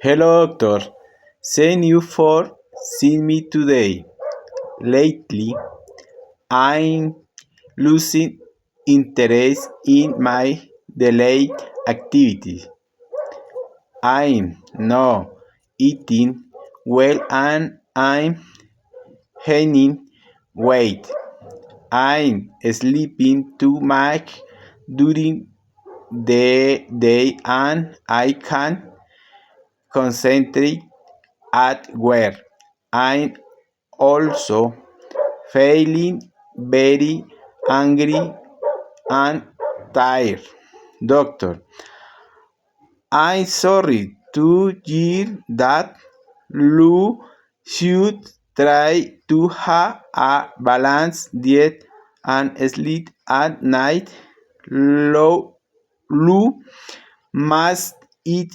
Hello, doctor. Thank you for seeing me today. Lately, I'm losing interest in my daily activities. I'm not eating well and I'm gaining weight. I'm sleeping too much during the day and I can't concentrate at work. I'm also feeling very angry and tired. Doctor, I'm sorry to hear that. You should try to have a balanced diet and sleep at night. You must eat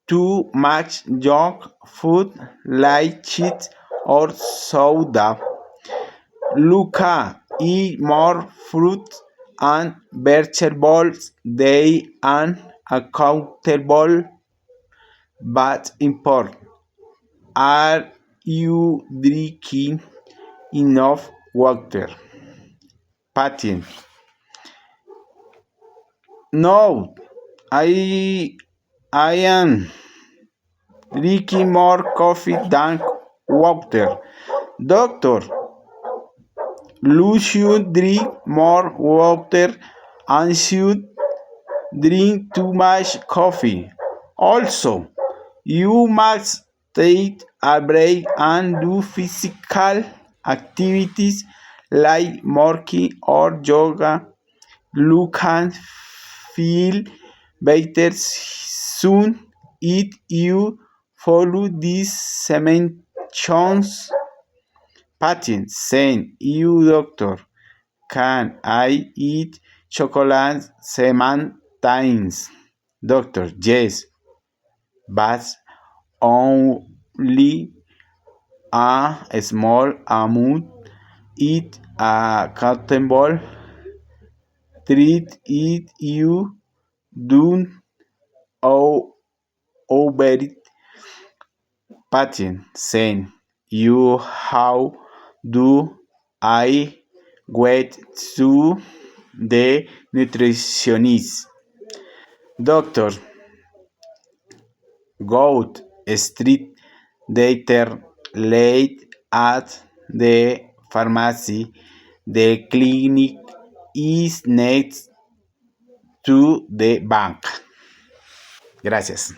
too much junk food like chips or soda. Luca, eat more fruit and vegetables. They are accountable but important. Are you drinking enough water? Patient. No, I am drinking more coffee than water. Doctor, you should drink more water and should drink too much coffee. Also, you must take a break and do physical activities like walking or yoga. You can feel better soon if you follow these mentions. Patient saying, you doctor, can I eat chocolate 7 times? Doctor, yes, but only a small amount. Eat a cotton ball. Treat it you don't over it. Patient saying, you how do I get to the nutritionist? Doctor, go street later late at the pharmacy. The clinic is next to the bank. Gracias.